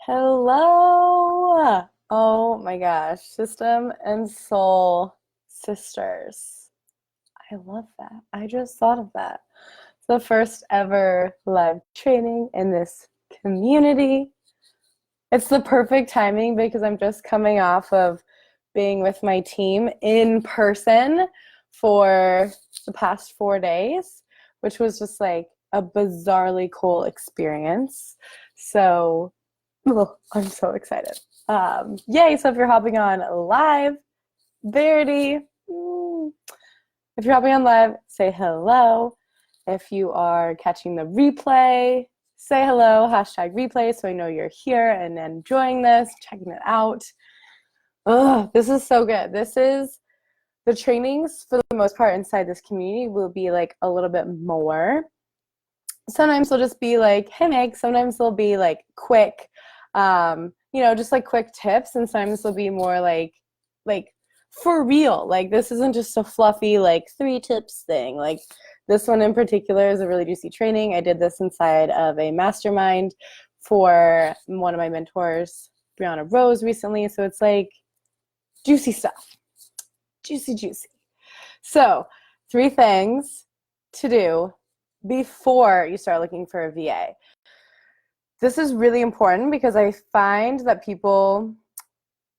Hello. Oh my gosh. System and soul sisters. I love that. I just thought of that. It's the first ever live training in this community. It's the perfect timing because I'm just coming off of being with my team in person for the past 4 days, which was just like a bizarrely cool experience. So well, I'm so excited. Yay, so if you're hopping on live, Verity, if you're hopping on live, say hello. If you are catching the replay, say hello, hashtag replay, so I know you're here and enjoying this, checking it out. Oh, this is so good. This is the trainings for the most part inside this community will be like a little bit more. Sometimes they'll just be like, hey Meg, sometimes they'll be like quick, just like quick tips, and sometimes they'll be more like for real. Like this isn't just a fluffy like 3 tips thing. Like this one in particular is a really juicy training. I did this inside of a mastermind for one of my mentors, Brianna Rose, recently. So it's like juicy stuff. Juicy. So 3 things to do before you start looking for a VA. This is really important because I find that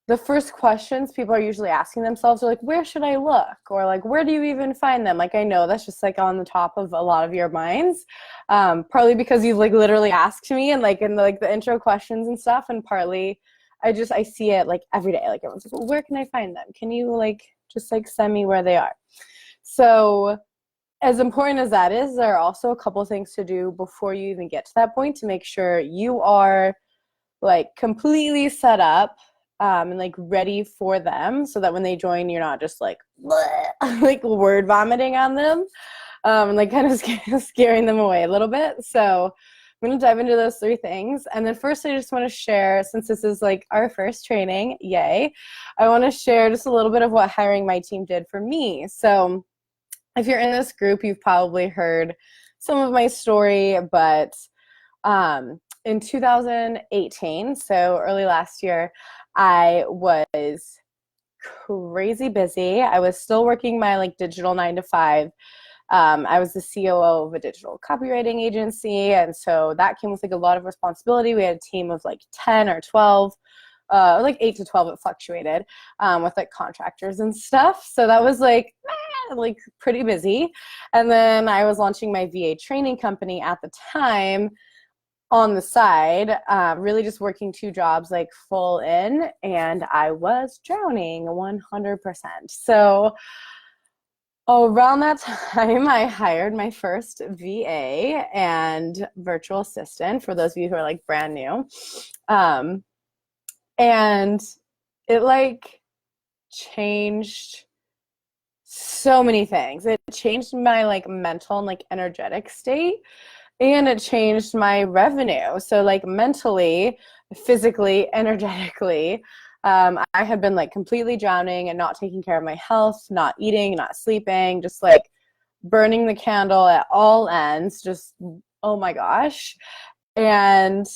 the first questions people are usually asking themselves are like, where should I look? Or like, where do you even find them? Like, I know that's just like on the top of a lot of your minds, partly because you've like literally asked me and like in the intro questions and stuff, and partly I see it like every day. Like everyone's like, well, where can I find them? Can you like just like send me where they are? So as important as that is, there are also a couple things to do before you even get to that point to make sure you are like completely set up and like ready for them, so that when they join, you're not just like like word vomiting on them and like kind of scaring them away a little bit. So I'm going to dive into those 3 things. And then first, I just want to share, since this is like our first training, yay, I want to share just a little bit of what hiring my team did for me. So if you're in this group, you've probably heard some of my story, but in 2018, so early last year, I was crazy busy. I was still working my like digital 9 to 5. I was the COO of a digital copywriting agency, and so that came with like a lot of responsibility. We had a team of like 10 or 12, like 8 to 12, it fluctuated, with like contractors and stuff. So that was like pretty busy. And then I was launching my VA training company at the time on the side, really just working 2 jobs like full in, and I was drowning 100%. So around that time, I hired my first VA and virtual assistant, for those of you who are like brand new. And it like changed so many things. It changed my like mental and like energetic state, and it changed my revenue. So like mentally, physically, energetically, I had been like completely drowning and not taking care of my health, not eating, not sleeping, just like burning the candle at all ends, just oh my gosh. And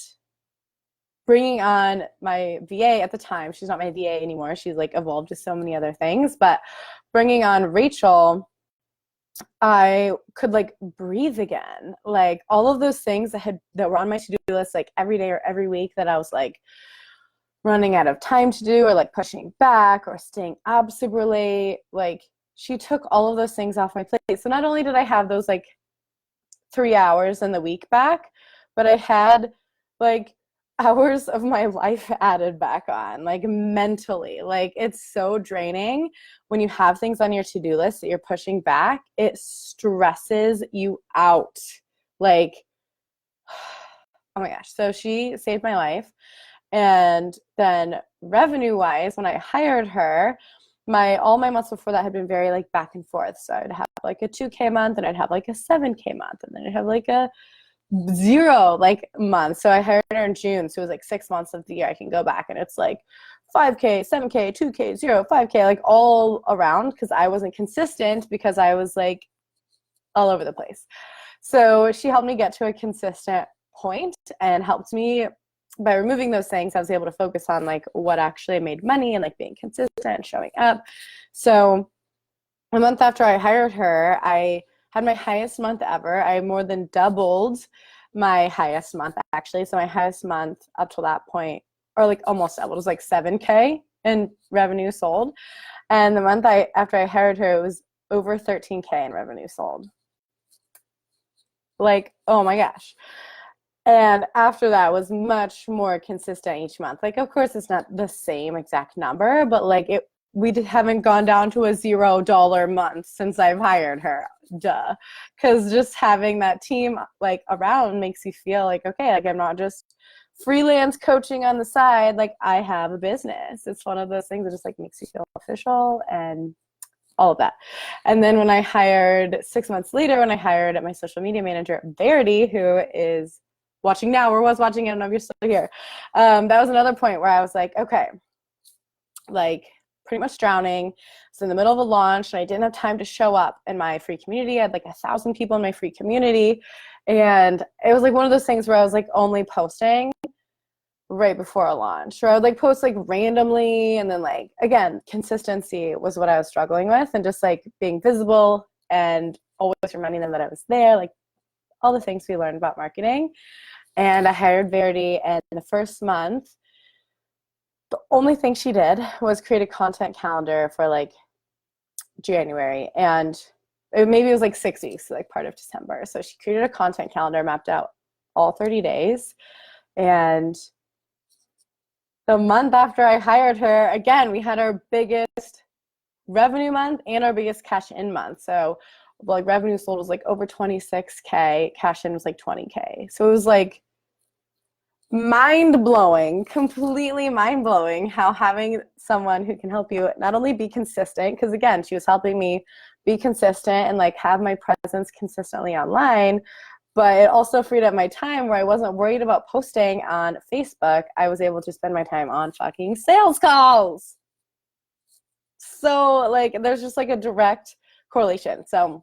bringing on my VA at the time, she's not my VA anymore, she's like evolved to so many other things, but bringing on Rachel, I could like breathe again. Like all of those things that were on my to-do list like every day or every week that I was like running out of time to do, or like pushing back or staying up super late, like she took all of those things off my plate. So not only did I have those like 3 hours in the week back, but I had like hours of my life added back on, like mentally. Like it's so draining when you have things on your to-do list that you're pushing back. It stresses you out. Like, oh my gosh. So she saved my life. And then revenue wise, when I hired her, all my months before that had been very like back and forth. So I'd have like a 2K month, and I'd have like a 7K month, and then I'd have like a 0 like month. So I hired her in June, so it was like 6 months of the year I can go back, and it's like 5K, 7K, 2K, 0, 5K, like all around, because I wasn't consistent, because I was like all over the place. So she helped me get to a consistent point and helped me by removing those things, I was able to focus on like what actually made money and like being consistent and showing up. So a month after I hired her, I had my highest month ever. I more than doubled my highest month, actually. So my highest month up to that point, or like almost doubled, was like 7K in revenue sold. And the month after I hired her, it was over 13K in revenue sold. Like, oh my gosh. And after that was much more consistent each month. Like, of course, it's not the same exact number, but like we haven't gone down to a $0 month since I've hired her. Duh. Because just having that team like around makes you feel like, okay, like I'm not just freelance coaching on the side. Like I have a business. It's one of those things that just like makes you feel official and all of that. And then when I hired 6 months later, when I hired my social media manager, Verity, who is watching now or was watching, I don't know if you're still here. That was another point where I was like, okay, like pretty much drowning. So in the middle of a launch, and I didn't have time to show up in my free community. I had like 1,000 people in my free community. And it was like one of those things where I was like only posting right before a launch, or I would like post like randomly, and then like again, consistency was what I was struggling with, and just like being visible and always reminding them that I was there, like all the things we learned about marketing. And I hired Verity, and in the first month, the only thing she did was create a content calendar for like January, and maybe it was like 6 weeks, like part of December. So she created a content calendar, mapped out all 30 days, and the month after I hired her, again, we had our biggest revenue month and our biggest cash in month. So like revenue sold was like over 26K, cash in was like 20K. So it was like mind-blowing, completely mind-blowing how having someone who can help you not only be consistent, because again, she was helping me be consistent and like have my presence consistently online, but it also freed up my time where I wasn't worried about posting on Facebook. I was able to spend my time on fucking sales calls. So like there's just like a direct correlation. So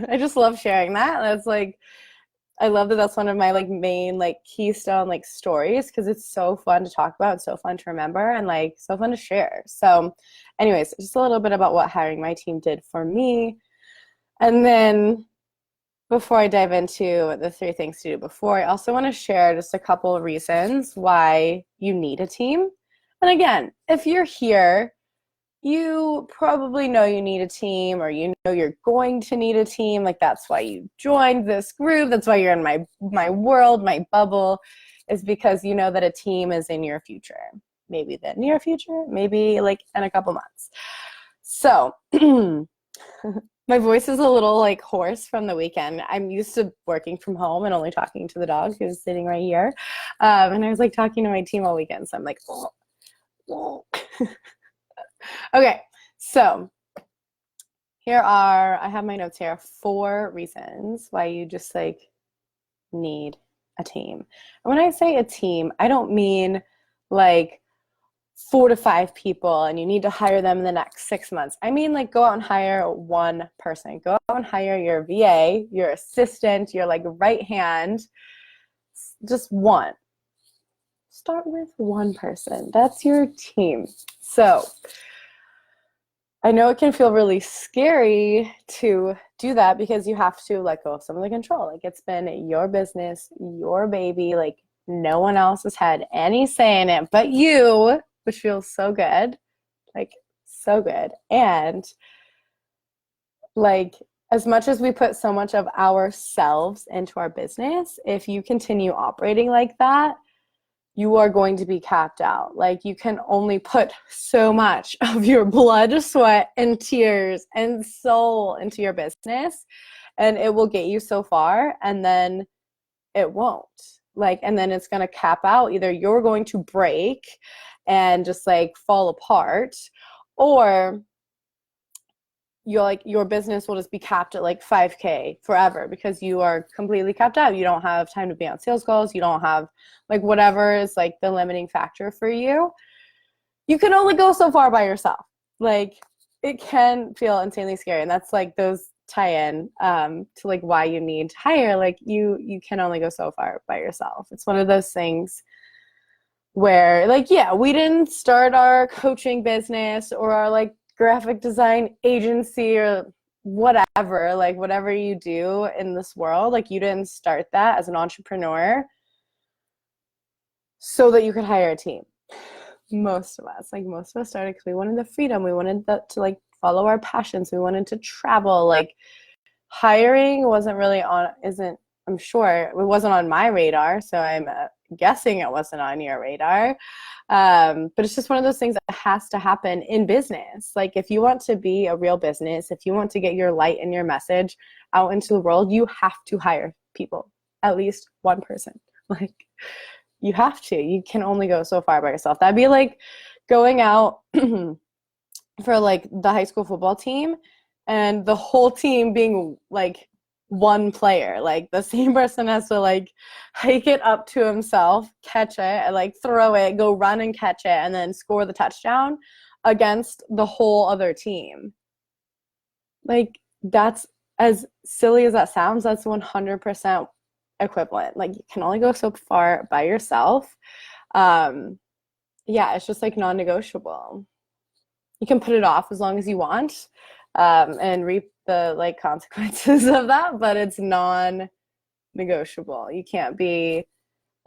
I just love sharing that. That's like, I love that that's one of my like main like keystone like stories, because it's so fun to talk about, it's so fun to remember, and like so fun to share. So anyways, just a little bit about what hiring my team did for me. And then before I dive into the 3 things to do before, I also want to share just a couple of reasons why you need a team. And again, if you're here, you probably know you need a team, or you know you're going to need a team. Like that's why you joined this group. That's why you're in my world, my bubble, is because you know that a team is in your future. Maybe the near future, maybe like in a couple months. So my voice is a little like hoarse from the weekend. I'm used to working from home and only talking to the dog who's sitting right here. And I was like talking to my team all weekend. So I'm like, oh. Okay, so I have my notes here, 4 reasons why you just like need a team. And when I say a team, I don't mean like 4 to 5 people and you need to hire them in the next 6 months. I mean like go out and hire one person. Go out and hire your VA, your assistant, your like right hand, just one. Start with one person. That's your team. So I know it can feel really scary to do that because you have to let go of some of the control. Like it's been your business, your baby, like no one else has had any say in it but you, which feels so good, like so good. And like as much as we put so much of ourselves into our business, if you continue operating like that, you are going to be capped out. Like you can only put so much of your blood, sweat, and tears and soul into your business, and it will get you so far, and then it won't. Like, and then it's going to cap out. Either you're going to break and just like fall apart, or your business will just be capped at like 5K forever because you are completely capped out. You don't have time to be on sales calls. You don't have like whatever is like the limiting factor for you. You can only go so far by yourself. Like it can feel insanely scary. And that's like those tie in to like why you need to hire, like you can only go so far by yourself. It's one of those things where like, yeah, we didn't start our coaching business or our like graphic design agency or whatever, like whatever you do in this world, like you didn't start that as an entrepreneur so that you could hire a team. Most of us started because we wanted the freedom. We wanted to like follow our passions. We wanted to travel. Like hiring wasn't really I'm sure it wasn't on my radar. So I'm guessing it wasn't on your radar. But it's just one of those things that has to happen in business. Like if you want to be a real business, if you want to get your light and your message out into the world, you have to hire people, at least one person. Like you have to. You can only go so far by yourself. That'd be like going out for like the high school football team and the whole team being like one player. Like the same person has to like hike it up to himself, catch it, and like throw it, go run and catch it, and then score the touchdown against the whole other team. Like that's, as silly as that sounds, that's 100% equivalent. Like you can only go so far by yourself. Yeah, it's just like non-negotiable. You can put it off as long as you want, and reap the like consequences of that, but it's non-negotiable. You can't be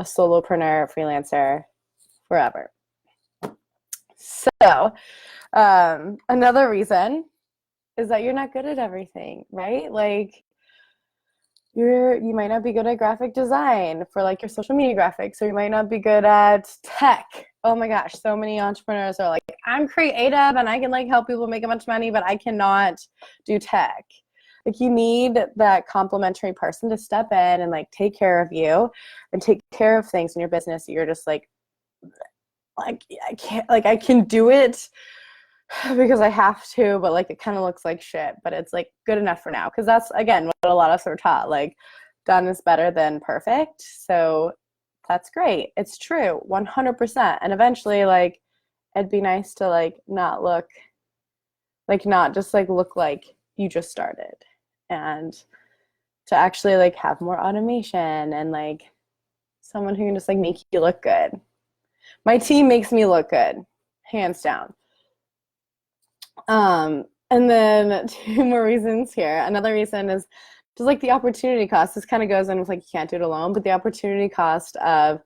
a solopreneur, freelancer forever. So another reason is that you're not good at everything, right? Like you might not be good at graphic design for like your social media graphics, or you might not be good at tech. Oh my gosh, so many entrepreneurs are like, I'm creative and I can like help people make a bunch of money, but I cannot do tech. Like you need that complementary person to step in and like take care of you and take care of things in your business that you're just like I can't, like I can do it because I have to, but like it kind of looks like shit, but it's like good enough for now. Because that's, again, what a lot of us are taught, like done is better than perfect. So that's great. It's true, 100%. And eventually, like, it'd be nice to like not just like look like you just started, and to actually like have more automation and like someone who can just like make you look good. My team makes me look good, hands down. And then two more reasons here. Another reason is just like the opportunity cost. This kind of goes in with like you can't do it alone, but the opportunity cost of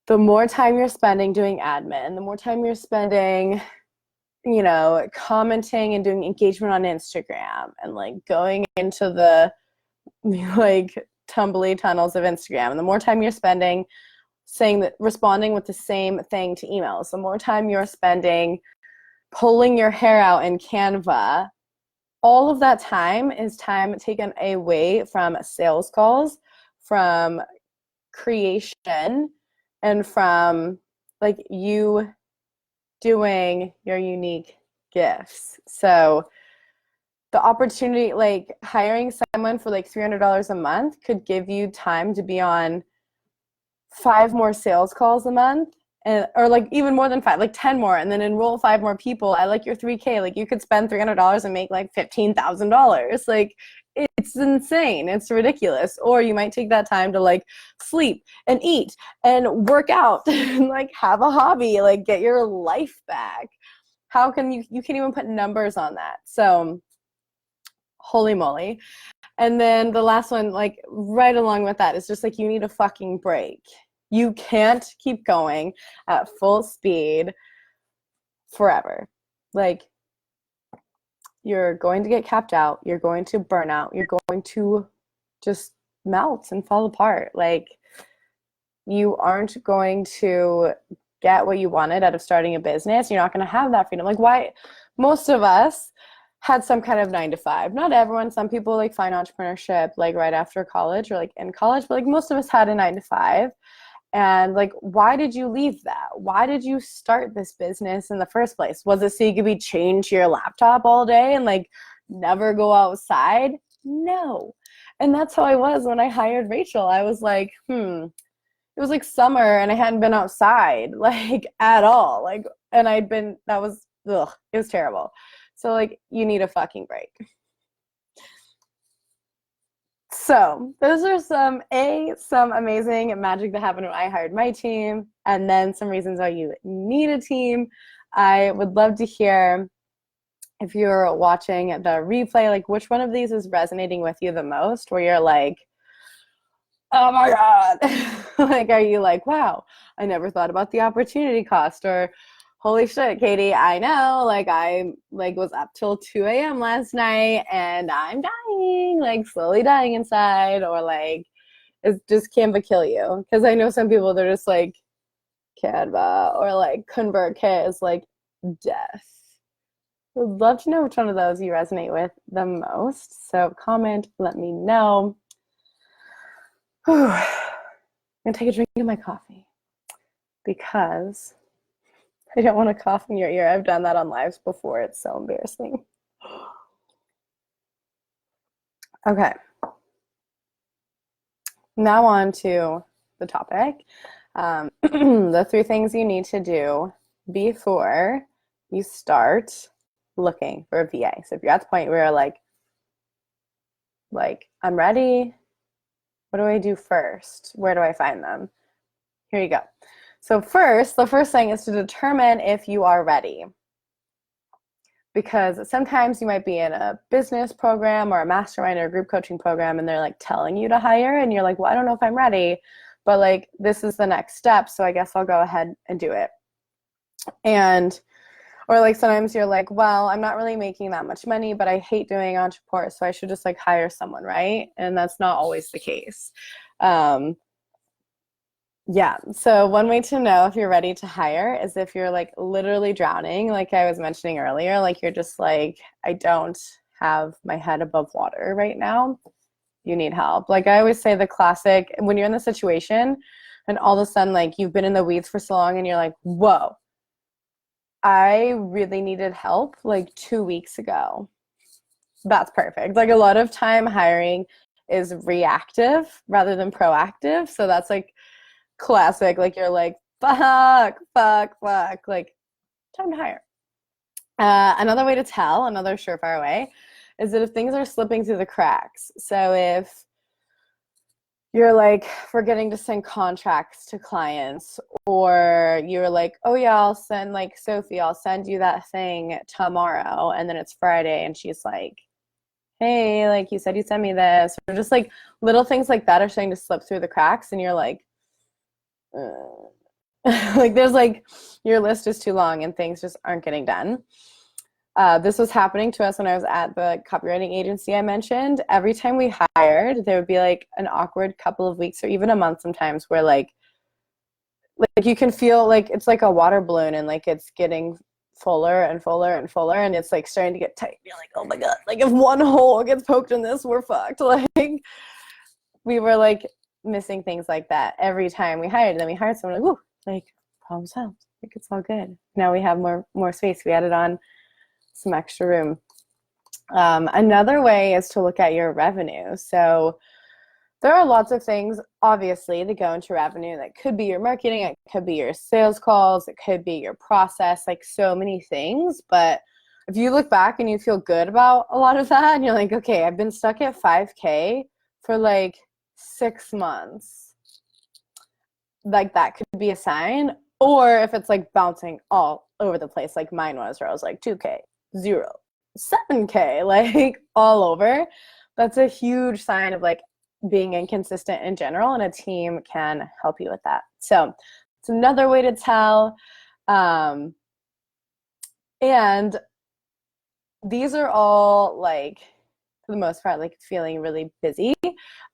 the more time you're spending doing admin, the more time you're spending, you know, commenting and doing engagement on Instagram and like going into the like tumbly tunnels of Instagram, and the more time you're spending saying that, responding with the same thing to emails, the more time you're spending pulling your hair out in Canva, all of that time is time taken away from sales calls, from creation, and from like you doing your unique gifts. So the opportunity, like hiring someone for like $300 a month could give you time to be on 5 more sales calls a month, and or like even more than 5, like 10 more, and then enroll 5 more people at like your 3K. Like you could spend $300 and make like $15,000. Like it's insane. It's ridiculous. Or you might take that time to like sleep and eat and work out and like have a hobby, like get your life back. How can you can't even put numbers on that. So holy moly. And then the last one, like right along with that, is just like you need a fucking break. You can't keep going at full speed forever. Like you're going to get capped out. You're going to burn out. You're going to just melt and fall apart. Like you aren't going to get what you wanted out of starting a business. You're not going to have that freedom. Like why? Most of us had some kind of 9 to 5. Not everyone. Some people like find entrepreneurship like right after college or like in college, but like most of us had a 9 to 5. And like, why did you leave that? Why did you start this business in the first place? Was it so you could be chained to your laptop all day and like never go outside? No. And that's how I was when I hired Rachel. I was like, it was like summer and I hadn't been outside like at all. Like, and it was terrible. So like, you need a fucking break. So those are some amazing magic that happened when I hired my team, and then some reasons why you need a team. I would love to hear, if you're watching the replay, like which one of these is resonating with you the most, where you're like, oh my God. Like, are you like, wow, I never thought about the opportunity cost, or holy shit, Caty, I know, like I like was up till 2 a.m. last night and I'm dying, like slowly dying inside, or like it's just Canva kill you? Because I know some people, they're just like Canva or like ConvertKit is like death. Would love to know which one of those you resonate with the most. So comment, let me know. Whew. I'm gonna take a drink of my coffee because I don't want to cough in your ear. I've done that on lives before. It's so embarrassing. Okay. Now on to the topic. The 3 things you need to do before you start looking for a VA. So if you're at the point where you're like I'm ready, what do I do first? Where do I find them? Here you go. So first, the first thing is to determine if you are ready. Because sometimes you might be in a business program or a mastermind or a group coaching program, and they're like telling you to hire, and you're like, well, I don't know if I'm ready, but like this is the next step, so I guess I'll go ahead and do it. And or like sometimes you're like, well, I'm not really making that much money, but I hate doing entrepreneur, so I should just like hire someone, right? And that's not always the case. Yeah, so one way to know if you're ready to hire is if you're like literally drowning, like I was mentioning earlier, like you're just like, I don't have my head above water right now. You need help. Like I always say, the classic, when you're in the situation and all of a sudden like you've been in the weeds for so long and you're like, whoa, I really needed help like 2 weeks ago. That's perfect. Like a lot of time hiring is reactive rather than proactive. So that's like classic, like you're like, fuck, like time to hire. Another way to tell, another surefire way, is that if things are slipping through the cracks. So if you're like forgetting to send contracts to clients, or you're like, oh yeah, I'll send, like Sophie, I'll send you that thing tomorrow, and then it's Friday and she's like, hey, like you said you sent me this, or just like little things like that are starting to slip through the cracks, and you're like, like there's like your list is too long and things just aren't getting done. This was happening to us when I was at the copywriting agency I mentioned. Every time we hired, there would be like an awkward couple of weeks or even a month sometimes where like you can feel like it's like a water balloon and like it's getting fuller and fuller and fuller, and it's like starting to get tight. You're like, oh my God, like if one hole gets poked in this, we're fucked. Like we were like missing things like that every time we hired. And then we hired someone like, ooh, like problem solved. Like it's all good. Now we have more space. We added on some extra room. Another way is to look at your revenue. So there are lots of things, obviously, that go into revenue. That could be your marketing, it could be your sales calls, it could be your process, like so many things. But if you look back and you feel good about a lot of that, and you're like, okay, I've been stuck at 5K for like 6 months, like that could be a sign. Or if it's like bouncing all over the place, like mine was, where I was like 2K, 0, 7K, like all over, that's a huge sign of like being inconsistent in general, and a team can help you with that. So it's another way to tell. And these are all like, for the most part, like feeling really busy.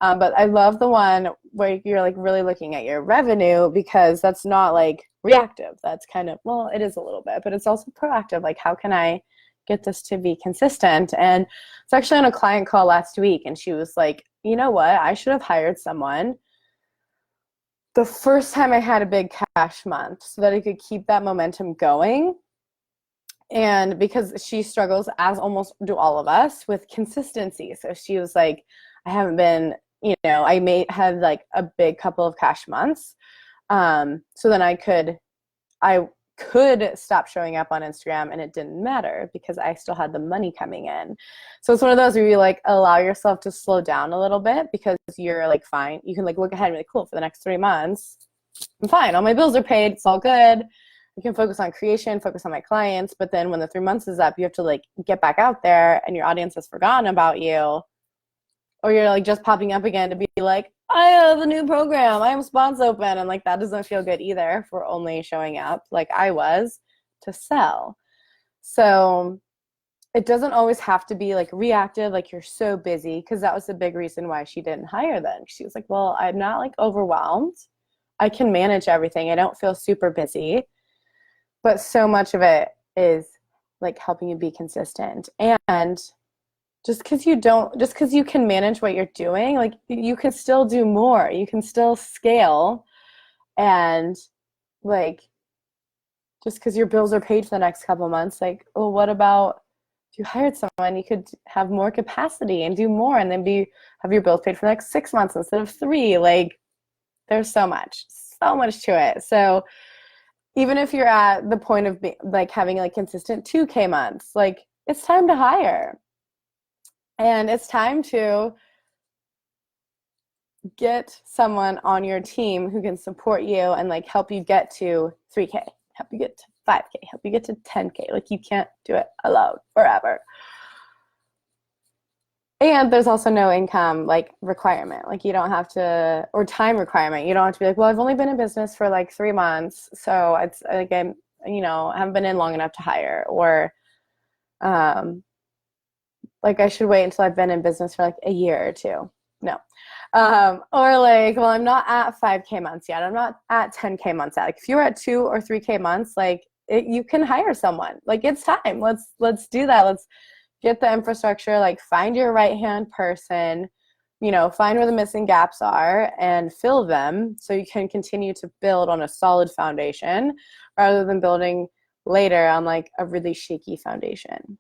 But I love the one where you're like really looking at your revenue, because that's not like reactive. That's kind of, well, it is a little bit, but it's also proactive. Like, how can I get this to be consistent? And it's actually on a client call last week, and she was like, you know what? I should have hired someone the first time I had a big cash month so that I could keep that momentum going. And because she struggles, as almost do all of us, with consistency. So she was like, I haven't been, I had like a big couple of cash months. So then I could stop showing up on Instagram and it didn't matter because I still had the money coming in. So it's one of those where you like allow yourself to slow down a little bit because you're like fine. You can like look ahead and be like, cool, for the next 3 months, I'm fine. All my bills are paid. It's all good. I can focus on creation, focus on my clients. But then when the 3 months is up, you have to like get back out there and your audience has forgotten about you. Or you're like just popping up again to be like, I have a new program. I have spots open. And like that doesn't feel good either if we're only showing up like I was to sell. So it doesn't always have to be like reactive, like you're so busy, because that was the big reason why she didn't hire then. She was like, well, I'm not like overwhelmed. I can manage everything. I don't feel super busy. But so much of it is like helping you be consistent. And just because you can manage what you're doing, like you can still do more. You can still scale. And like, just because your bills are paid for the next couple of months, like, well, what about if you hired someone, you could have more capacity and do more and then have your bills paid for the next 6 months instead of 3. Like, there's so much to it. So even if you're at the point of like having like consistent 2K months, like it's time to hire. And it's time to get someone on your team who can support you and like help you get to 3K, help you get to 5K, help you get to 10K. Like you can't do it alone forever. And there's also no income like requirement. Like you don't have to, or time requirement. You don't have to be like, well, I've only been in business for like 3 months. So it's like, I haven't been in long enough to hire, or, like I should wait until I've been in business for like a year or 2. No. Or like, well, I'm not at 5K months yet. I'm not at 10K months yet. Like if you're at 2 or 3K months, like you can hire someone. Like it's time. Let's do that. Let's get the infrastructure, like find your right-hand person, find where the missing gaps are and fill them so you can continue to build on a solid foundation rather than building later on like a really shaky foundation.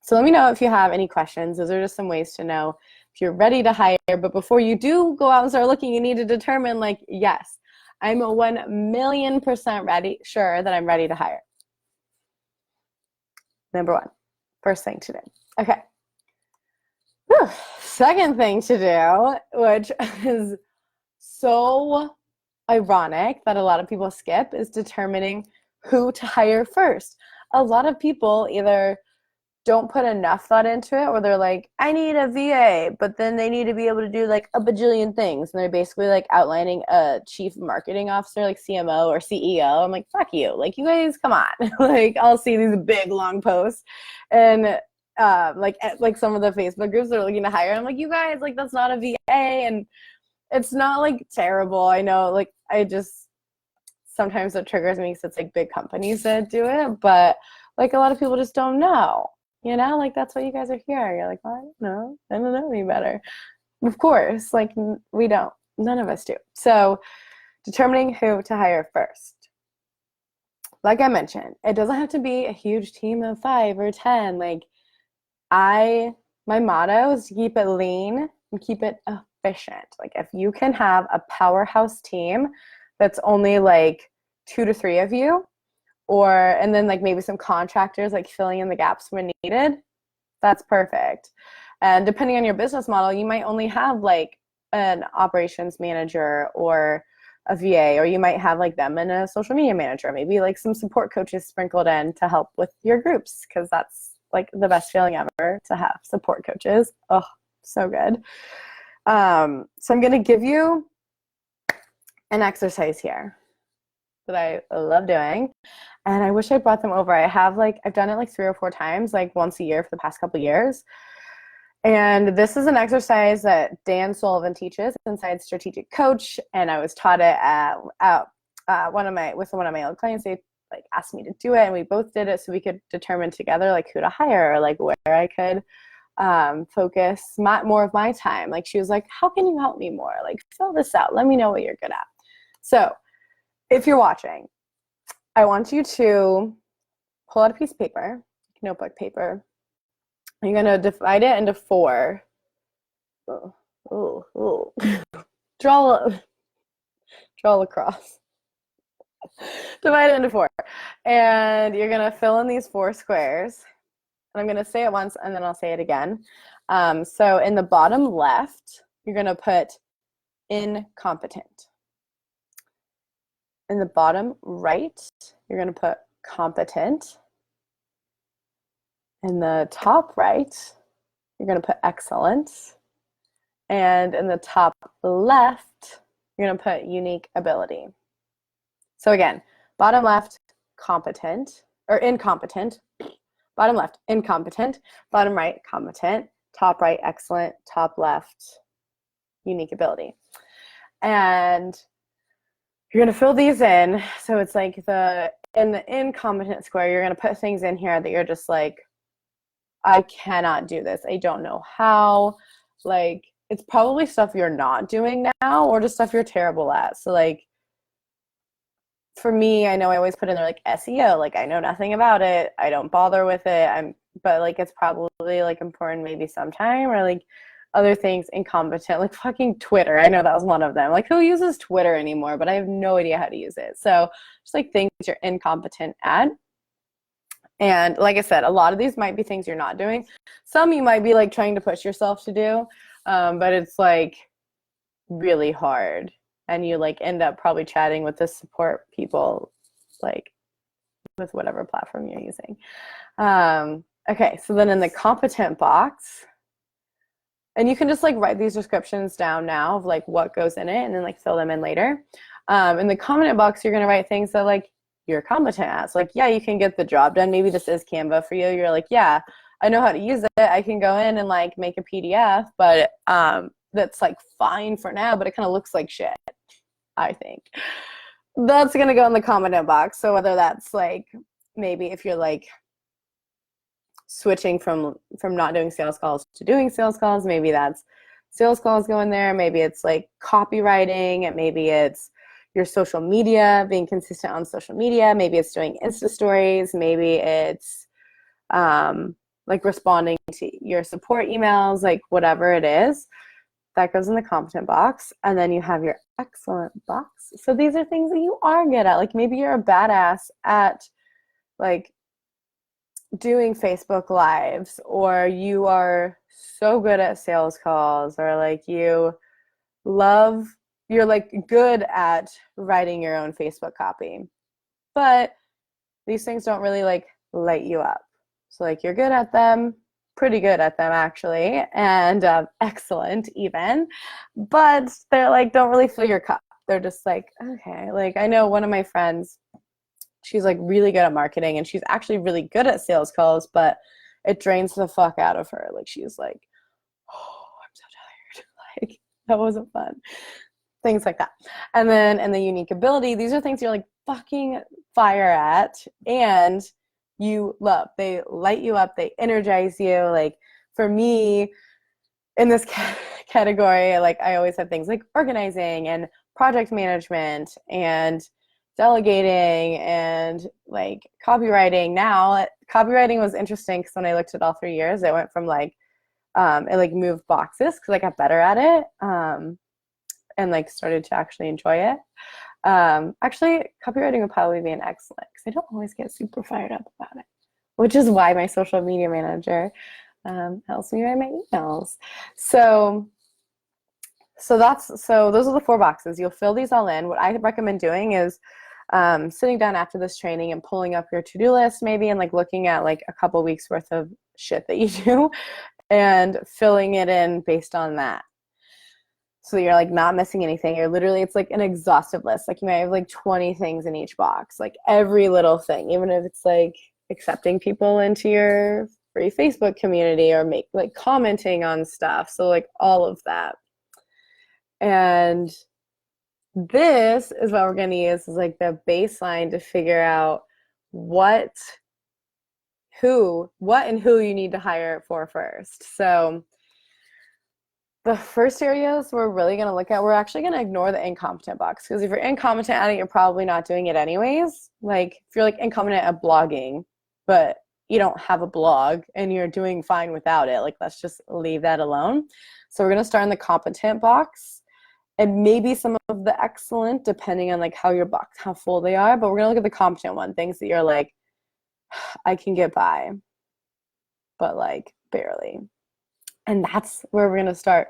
So let me know if you have any questions. Those are just some ways to know if you're ready to hire. But before you do go out and start looking, you need to determine like, yes, I'm 1,000,000% sure that I'm ready to hire. Number 1, first thing to do. Okay. Whew. Second thing to do, which is so ironic that a lot of people skip, is determining who to hire first. A lot of people either don't put enough thought into it, or they're like, I need a VA, but then they need to be able to do like a bajillion things. And they're basically like outlining a chief marketing officer, like CMO or CEO. I'm like, fuck you. Like, you guys, come on. Like, I'll see these big, long posts. And like some of the Facebook groups that are looking to hire. I'm like, you guys, like, that's not a VA. And it's not like terrible. I know, like, sometimes it triggers me because it's like big companies that do it. But like a lot of people just don't know. Like that's why you guys are here. You're like, well, I don't know any better. Of course, like we don't. None of us do. So determining who to hire first. Like I mentioned, it doesn't have to be a huge team of 5 or 10. Like my motto is to keep it lean and keep it efficient. Like if you can have a powerhouse team that's only like 2 to 3 of you, and then like maybe some contractors like filling in the gaps when needed, that's perfect. And depending on your business model, you might only have like an operations manager or a VA, or you might have like them and a social media manager, maybe like some support coaches sprinkled in to help with your groups, because that's like the best feeling ever to have support coaches. Oh, so good. So I'm going to give you an exercise here that I love doing. And I wish I brought them over. I've done it like 3 or 4 times, like once a year for the past couple of years. And this is an exercise that Dan Sullivan teaches inside Strategic Coach. And I was taught it with one of my old clients. They like asked me to do it, and we both did it so we could determine together like who to hire, or like where I could focus more of my time. Like she was like, how can you help me more? Like fill this out. Let me know what you're good at. So if you're watching, I want you to pull out a piece of paper, notebook paper. You're going to divide it into 4. Draw across. Divide it into 4. And you're going to fill in these 4 squares. And I'm going to say it once and then I'll say it again. So in the bottom left, you're going to put incompetent. In the bottom right, you're going to put competent. In the top right, you're going to put excellent. And in the top left, you're going to put unique ability. So again, bottom left, competent, or incompetent. Bottom left, incompetent. Bottom right, competent. Top right, excellent. Top left, unique ability. And you're going to fill these in. So it's like in the incompetent square, you're going to put things in here that you're just like, I cannot do this. I don't know how. Like, it's probably stuff you're not doing now or just stuff you're terrible at. So like, for me, I know I always put in there like SEO, like I know nothing about it. I don't bother with it. But like it's probably like important maybe sometime, or like other things incompetent, like fucking Twitter. I know that was one of them. Like who uses Twitter anymore? But I have no idea how to use it. So just like things you're incompetent at. And like I said, a lot of these might be things you're not doing. Some you might be like trying to push yourself to do, but it's like really hard. And you like end up probably chatting with the support people, like with whatever platform you're using. Okay, so then in the competent box, and you can just like write these descriptions down now of like what goes in it and then like fill them in later. In the competent box, you're gonna write things that like you're competent at. So like, yeah, you can get the job done. Maybe this is Canva for you. You're like, yeah, I know how to use it. I can go in and like make a PDF, but that's like fine for now, but it kind of looks like shit, I think. That's going to go in the competent box. So whether that's like, maybe if you're like switching from not doing sales calls to doing sales calls, maybe that's sales calls go in there. Maybe it's like copywriting, and maybe it's your social media, being consistent on social media. Maybe it's doing Insta stories. Maybe it's like responding to your support emails, like whatever it is. That goes in the competent box. And then you have your excellent box. So these are things that you are good at. Like maybe you're a badass at like doing Facebook Lives, or you are so good at sales calls, or like you're like good at writing your own Facebook copy. But these things don't really like light you up. So like you're good at them, pretty good at them actually, and excellent even, but they're like don't really fill your cup. They're just like, okay. Like I know one of my friends, she's like really good at marketing, and she's actually really good at sales calls, but it drains the fuck out of her. Like she's like, oh, I'm so tired. Like that wasn't fun. Things like that. And then in the unique ability, these are things you're like fucking fire at and you love. They light you up, they energize you. Like for me, in this category, like I always have things like organizing and project management and delegating and like copywriting. Now, copywriting was interesting because when I looked at all 3 years, it went from like, it like moved boxes because I got better at it. And like started to actually enjoy it. Actually, copywriting would probably be an excellent because I don't always get super fired up about it, which is why my social media manager helps me write my emails. So those are the 4 boxes. You'll fill these all in. What I recommend doing is sitting down after this training and pulling up your to-do list maybe and like looking at like a couple weeks worth of shit that you do and filling it in based on that. So you're like not missing anything. You're literally, it's like an exhaustive list. Like you might have like 20 things in each box, like every little thing, even if it's like accepting people into your free Facebook community or make like commenting on stuff. So like all of that. And this is what we're going to use as like the baseline to figure out what and who you need to hire for first. So the first areas we're really going to look at, we're actually going to ignore the incompetent box, because if you're incompetent at it, you're probably not doing it anyways. Like if you're like incompetent at blogging, but you don't have a blog and you're doing fine without it, like let's just leave that alone. So we're going to start in the competent box. and maybe some of the excellent, depending on like how your box, how full they are. But we're gonna look at the competent one, things that you're like, I can get by, but like barely. And that's where we're gonna start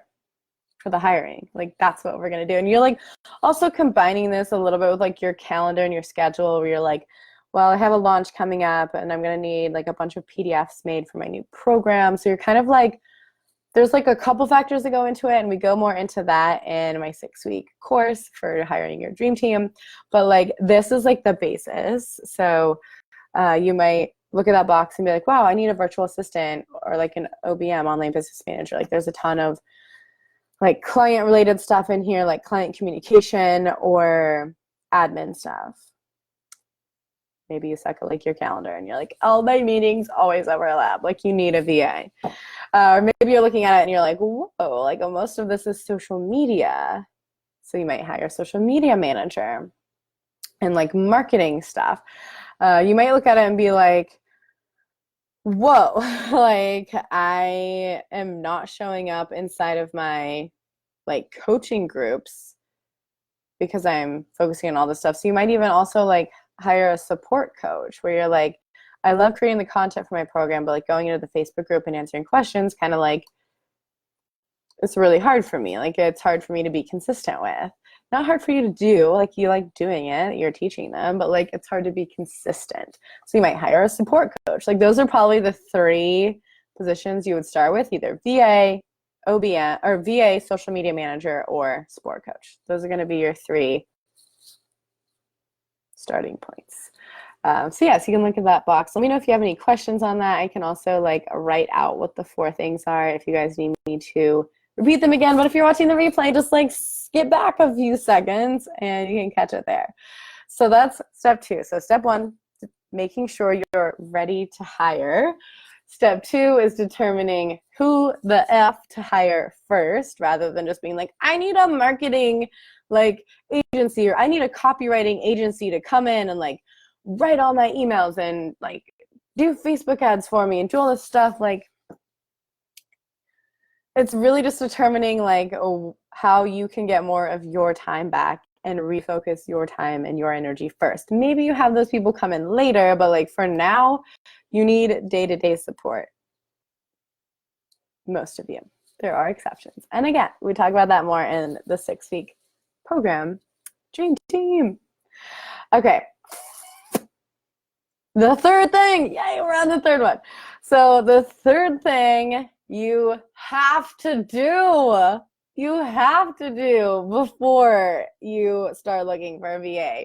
for the hiring. Like that's what we're gonna do. And you're like also combining this a little bit with like your calendar and your schedule, where you're like, well, I have a launch coming up and I'm gonna need like a bunch of PDFs made for my new program. So you're kind of like, there's like a couple factors that go into it, and we go more into that in my 6-week course for hiring your dream team. But like this is like the basis. So you might look at that box and be like, wow, I need a virtual assistant or like an OBM, online business manager. Like there's a ton of like client related stuff in here, like client communication or admin stuff. Maybe you suck at like your calendar and you're like, all my meetings always overlap. Like you need a VA. Or maybe you're looking at it and you're like, whoa, like most of this is social media. So you might hire a social media manager and like marketing stuff. You might look at it and be like, whoa, like I am not showing up inside of my like coaching groups because I'm focusing on all this stuff. So you might even also like hire a support coach where you're like, I love creating the content for my program, but like going into the Facebook group and answering questions kind of like, it's really hard for me. Like it's hard for me to be consistent with. Not hard for you to do, like you like doing it, you're teaching them, but like it's hard to be consistent. So you might hire a support coach. Like those are probably the 3 positions you would start with, either VA, OBM, or VA, social media manager, or support coach. Those are going to be your 3 starting points. So yeah, so you can look at that box. Let me know if you have any questions on that. I can also like write out what the 4 things are if you guys need me to repeat them again. But if you're watching the replay, just like skip back a few seconds and you can catch it there. So that's step 2. So step 1, making sure you're ready to hire. Step 2 is determining who the F to hire first, rather than just being like, I need a marketing like agency, or I need a copywriting agency to come in and like write all my emails and like do Facebook ads for me and do all this stuff. Like it's really just determining like how you can get more of your time back and refocus your time and your energy first. Maybe you have those people come in later, but like for now, you need day-to-day support. Most of you. There are exceptions. And again, we talk about that more in the 6-week program, Dream Team. Okay. The third thing, yay, we're on the third one. So the third thing you have to do before you start looking for a VA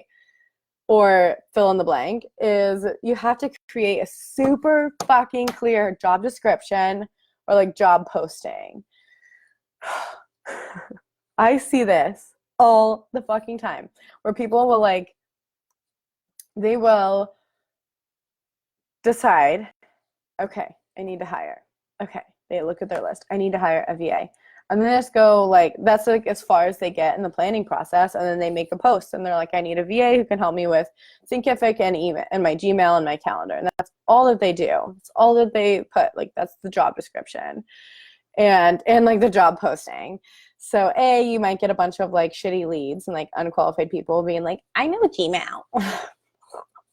or fill in the blank is you have to create a super fucking clear job description or like job posting. I see this all the fucking time where people will like, they will decide, okay, I need to hire. Okay, they look at their list. I need to hire a VA. And then just go like, that's like as far as they get in the planning process. And then they make a post and they're like, I need a VA who can help me with Thinkific and email and my Gmail and my calendar. And that's all that they do. It's all that they put. Like that's the job description and like the job posting. So you might get a bunch of like shitty leads and like unqualified people being like, I know Gmail.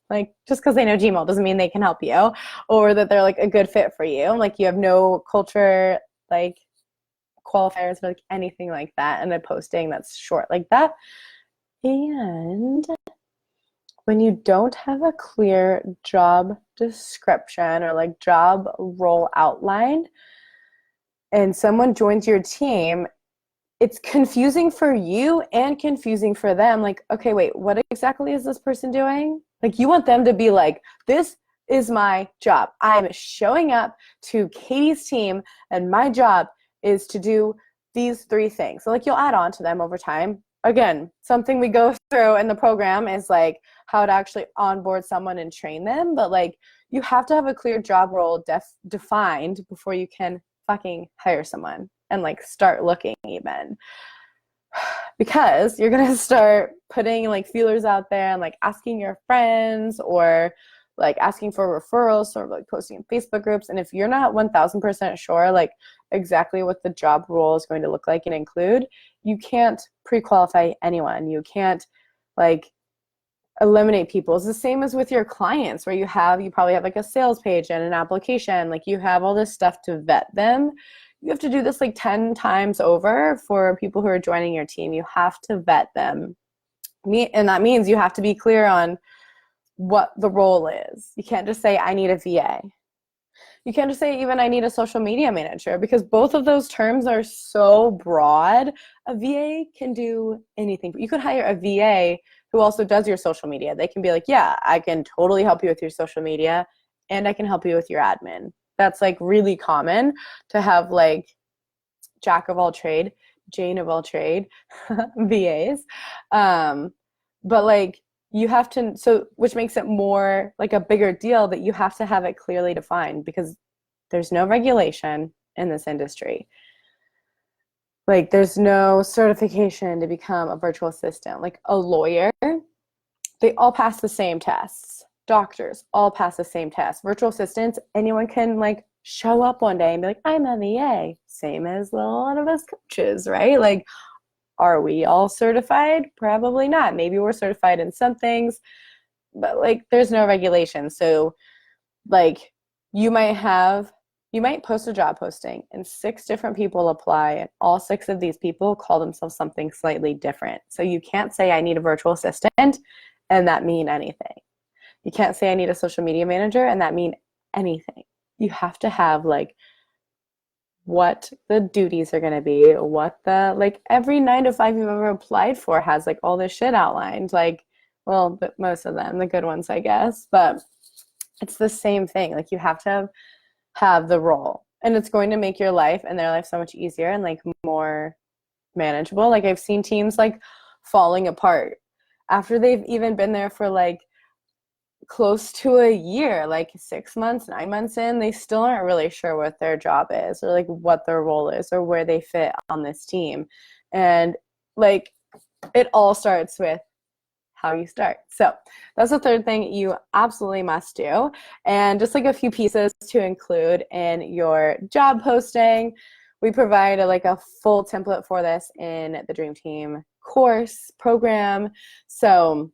Like just because they know Gmail doesn't mean they can help you or that they're like a good fit for you. Like you have no culture like qualifiers or like anything like that in a posting that's short like that. And when you don't have a clear job description or like job role outlined and someone joins your team, it's confusing for you and confusing for them. Like, okay, wait, what exactly is this person doing? Like you want them to be like, this is my job. I'm showing up to Caty's team and my job is to do these 3 things. So like you'll add on to them over time. Again, something we go through in the program is like how to actually onboard someone and train them. But like you have to have a clear job role defined before you can fucking hire someone and like start looking even. Because you're going to start putting like feelers out there and like asking your friends or like asking for referrals or like posting in Facebook groups. And if you're not 1000% sure, like exactly what the job role is going to look like and include, you can't pre-qualify anyone. You can't like eliminate people. It's the same as with your clients where you probably have like a sales page and an application. Like you have all this stuff to vet them. You have to do this like 10 times over for people who are joining your team. You have to vet them. And that means you have to be clear on what the role is. You can't just say, I need a VA. You can't just say even I need a social media manager, because both of those terms are so broad. A VA can do anything. You could hire a VA who also does your social media. They can be like, yeah, I can totally help you with your social media and I can help you with your admin. That's like really common to have like jack of all trade, Jane of all trade VAs. But like you have to, so which makes it more like a bigger deal that you have to have it clearly defined, because there's no regulation in this industry. Like there's no certification to become a virtual assistant. Like a lawyer, they all pass the same tests. Doctors all pass the same tests. Virtual assistants, anyone can like show up one day and be like, I'm a VA. Same as a lot of us coaches, right? Like, are we all certified? Probably not. Maybe we're certified in some things, but like there's no regulation. So like you might post a job posting and 6 different people apply, and all 6 of these people call themselves something slightly different. So you can't say I need a virtual assistant and that mean anything. You can't say I need a social media manager and that mean anything. You have to have like what the duties are going to be, what the, like every 9-to-5 you've ever applied for has like all this shit outlined, like, well, but most of them, the good ones, I guess, but it's the same thing. Like you have to have the role, and it's going to make your life and their life so much easier and like more manageable. Like I've seen teams like falling apart after they've even been there for like close to a year, like 6 months, 9 months in, they still aren't really sure what their job is or like what their role is or where they fit on this team. And like it all starts with how you start. So that's the third thing you absolutely must do. And just like a few pieces to include in your job posting. We provide a full template for this in the Dream Team course program. So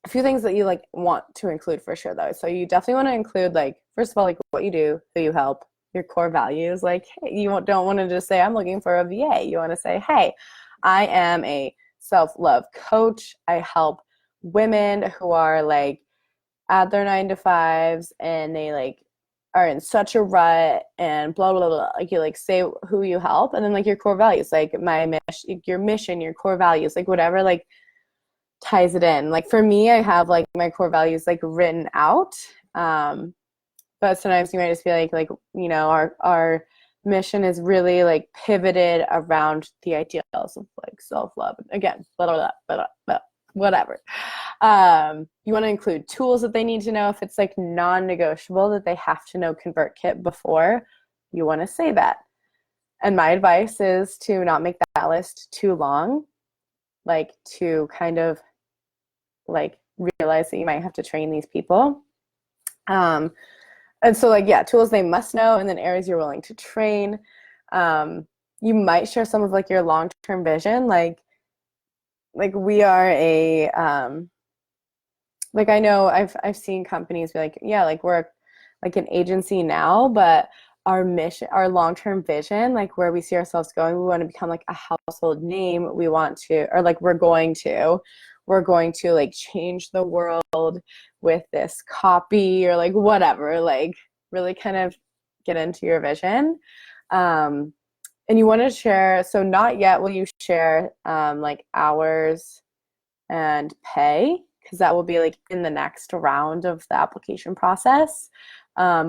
a few things that you like want to include for sure though. So you definitely want to include like, first of all, like what you do, who you help, your core values. Like, hey, you don't want to just say, I'm looking for a VA. You want to say, hey, I am a self-love coach. I help women who are like at their 9-to-5s and they like are in such a rut and blah, blah, blah. Like you like say who you help, and then like your core values, like your mission, your core values, like whatever, like ties it in. Like for me, I have like my core values like written out. But sometimes you might just be like, you know, our mission is really like pivoted around the ideals of like self-love. Again, blah, blah, blah, blah, blah, whatever. You want to include tools that they need to know. If it's like non-negotiable that they have to know ConvertKit before, you want to say that. And my advice is to not make that list too long, like to kind of like realize that you might have to train these people. And so like, yeah, tools they must know, and then areas you're willing to train. You might share some of like your long-term vision. Like we are a, like I know I've seen companies be like, yeah, like we're like an agency now, but our mission, our long-term vision, like where we see ourselves going, we want to become like a household name. We want to, or like we're going to like change the world with this copy or like whatever, like really kind of get into your vision. And you want to share, so not yet will you share like hours and pay, because that will be like in the next round of the application process,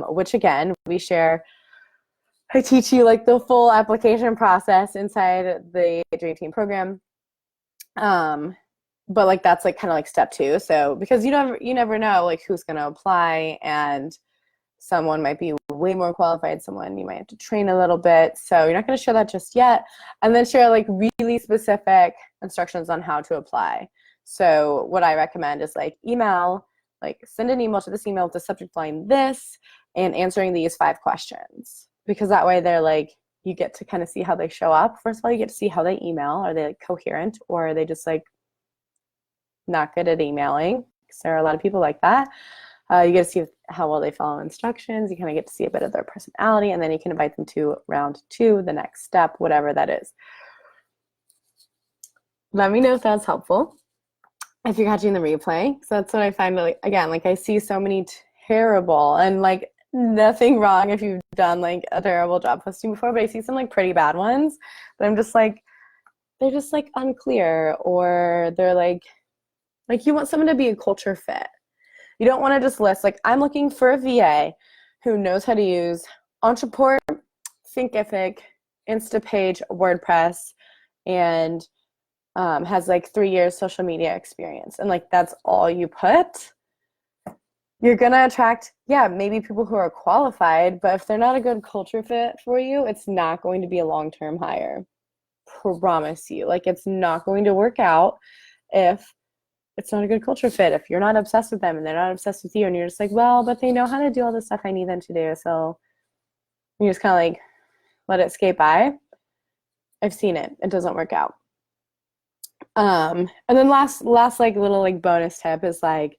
which again, I teach you like the full application process inside the Dream Team program. But like that's like kind of like step 2. So because you never know like who's going to apply, and someone might be way more qualified, someone you might have to train a little bit. So you're not going to share that just yet. And then share like really specific instructions on how to apply. So what I recommend is like send an email to this email with the subject line this, and answering these 5 questions, because that way they're like you get to kind of see how they show up. First of all, you get to see how they email. Are they like coherent, or are they just like not good at emailing? Because there are a lot of people like that. You get to see how well they follow instructions. You kind of get to see a bit of their personality, and then you can invite them to round 2, the next step, whatever that is. Let me know if that's helpful. If you're catching the replay, so that's what I find. Like, again, like I see so many terrible, and like nothing wrong if you've done like a terrible job posting before, but I see some like pretty bad ones. But I'm just like, they're just like unclear, or they're like you want someone to be a culture fit. You don't want to just list like, I'm looking for a VA who knows how to use Entreport, Thinkific, Instapage, WordPress, and has like 3 years social media experience, and like that's all you put. You're gonna attract, yeah, maybe people who are qualified, but if they're not a good culture fit for you, it's not going to be a long-term hire. Promise you. Like, it's not going to work out if it's not a good culture fit. If you're not obsessed with them and they're not obsessed with you, and you're just like, well, but they know how to do all the stuff I need them to do, so you just kind of like let it skate by. I've seen it. It doesn't work out. And then last like little like bonus tip is like,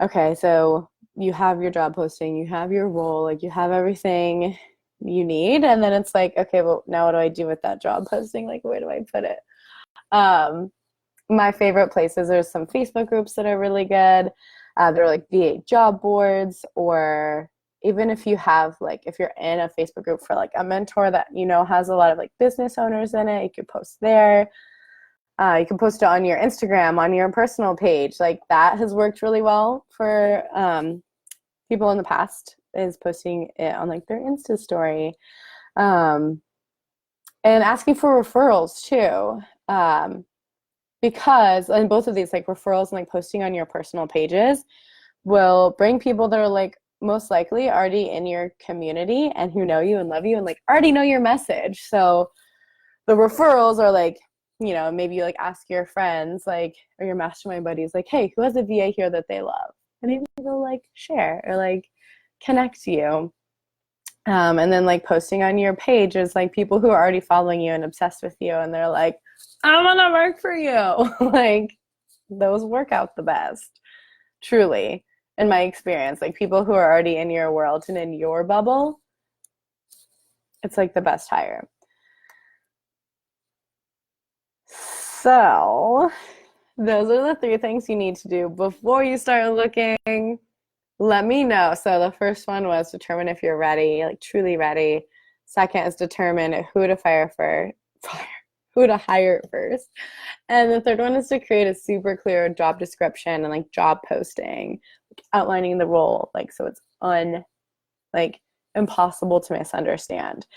okay, so you have your job posting, you have your role, like you have everything you need, and then it's like, okay, well, now what do I do with that job posting? Like, where do I put it? My favorite places, there's some Facebook groups that are really good. They're like VA job boards, or even if you have like, if you're in a Facebook group for like a mentor that you know has a lot of like business owners in it, you could post there. You can post it on your Instagram, on your personal page. Like, that has worked really well for people in the past, is posting it on like their Insta story. And asking for referrals too. Because in both of these, like referrals and like posting on your personal pages will bring people that are like most likely already in your community and who know you and love you and like already know your message. So the referrals are like, you know, maybe you like ask your friends, like, or your mastermind buddies, like, hey, who has a VA here that they love? And maybe they'll like share or like connect you. And then like posting on your page is like people who are already following you and obsessed with you, and they're like, I want to work for you. Like, those work out the best, truly, in my experience. Like, people who are already in your world and in your bubble, it's like the best hire. So those are the 3 things you need to do before you start looking. Let me know. So the first one was determine if you're ready, like truly ready. Second is determine who to who to hire first. And the third one is to create a super clear job description and like job posting, outlining the role, like so it's impossible to misunderstand.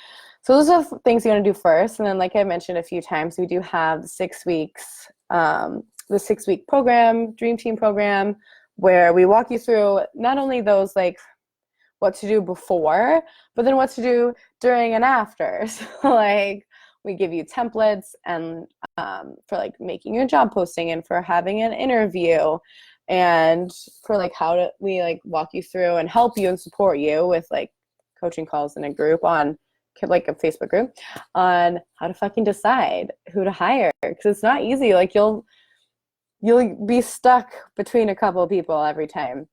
So those are things you want to do first. And then, like I mentioned a few times, we do have the 6 weeks, the 6-week program, Dream Team program, where we walk you through not only those like what to do before, but then what to do during and after. So like we give you templates and for like making your job posting and for having an interview, and for like we like walk you through and help you and support you with like coaching calls in a group on like a Facebook group on how to fucking decide who to hire, because it's not easy. Like you'll be stuck between a couple of people every time.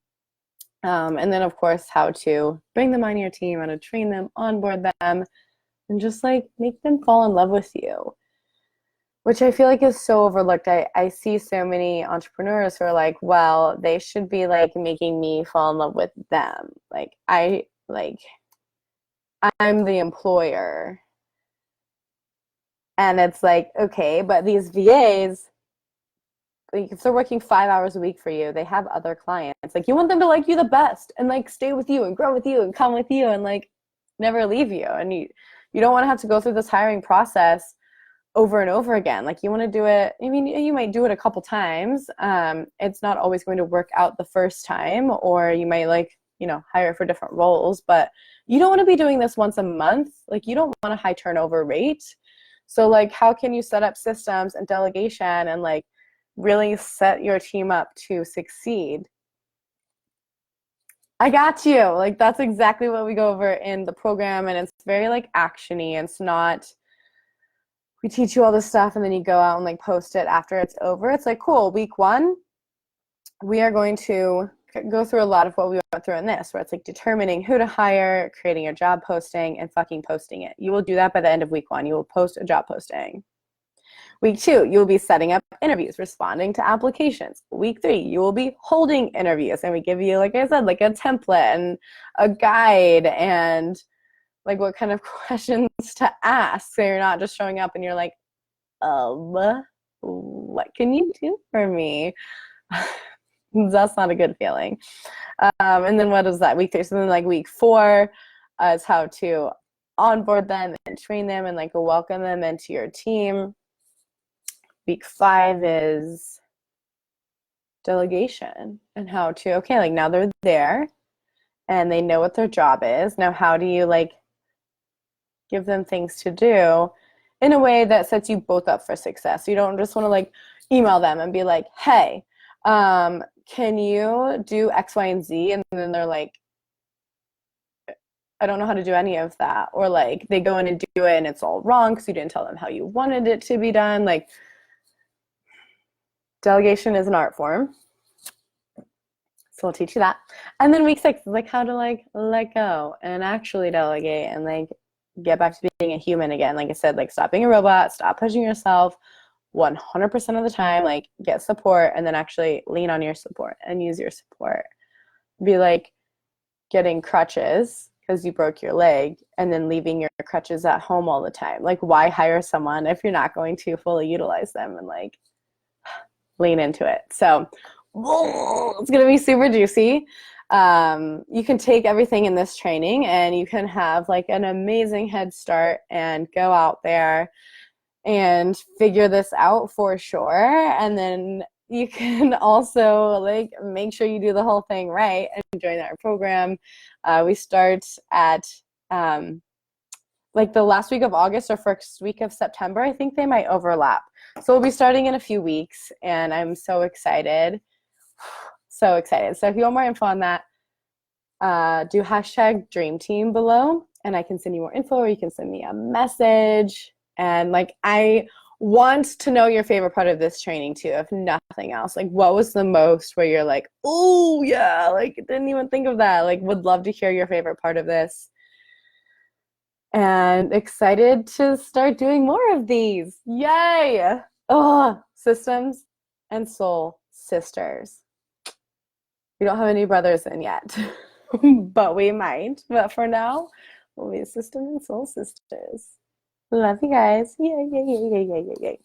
And then of course how to bring them on your team, how to train them, onboard them, and just like make them fall in love with you, which I feel like is so overlooked. I see so many entrepreneurs who are like, well, they should be like making me fall in love with them. Like I'm the employer. And it's like, okay, but these VAs, like if they're working 5 hours a week for you, they have other clients. Like, you want them to like you the best and like stay with you and grow with you and come with you and like never leave you. And you don't want to have to go through this hiring process over and over again. Like, you want to do it, I mean, you might do it a couple times. It's not always going to work out the first time, or you might like, you know, hire for different roles, but you don't want to be doing this once a month. Like, you don't want a high turnover rate. So like, how can you set up systems and delegation and like really set your team up to succeed? I got you. Like that's exactly what we go over in the program, and it's very like actiony. It's not we teach you all this stuff and then you go out and like post it after it's over. It's like, cool, week one, we are going to go through a lot of what we went through in this, where it's like determining who to hire, creating a job posting, and fucking posting it. You will do that by the end of week one. You will post a job posting. Week two, you will be setting up interviews, responding to applications. Week three, you will be holding interviews. And we give you, like I said, like a template and a guide and like what kind of questions to ask. So you're not just showing up and you're like, what can you do for me? That's not a good feeling. And then what is that? Week three. So then like week four is how to onboard them and train them and like welcome them into your team. Week five is delegation and how to, okay, like now they're there and they know what their job is. Now, how do you like give them things to do in a way that sets you both up for success? You don't just want to like email them and be like, hey, can you do X, Y, and Z? And then they're like, I don't know how to do any of that. Or like they go in and do it and it's all wrong because you didn't tell them how you wanted it to be done. Like delegation is an art form. So we'll teach you that. And then week six is like how to like let go and actually delegate and like get back to being a human again. Like I said, like stop being a robot, stop pushing yourself 100% of the time, like get support and then actually lean on your support and use your support. Be like getting crutches because you broke your leg and then leaving your crutches at home all the time. Like why hire someone if you're not going to fully utilize them and like lean into it. So it's going to be super juicy. You can take everything in this training and you can have like an amazing head start and go out there and figure this out for sure. And then you can also like make sure you do the whole thing right and join our program. We start at like the last week of August or first week of September. I think they might overlap. So we'll be starting in a few weeks and I'm so excited. So excited. So if you want more info on that, do hashtag dreamteam below and I can send you more info or you can send me a message. And like, I want to know your favorite part of this training too, if nothing else. Like what was the most where you're like, oh yeah, like didn't even think of that. Like would love to hear your favorite part of this. And excited to start doing more of these. Yay! Oh, systems and soul sisters. We don't have any brothers in yet, but we might. But for now, we'll be system and soul sisters. Love you guys. Yay, yay, yay, yay, yay, yay, yay.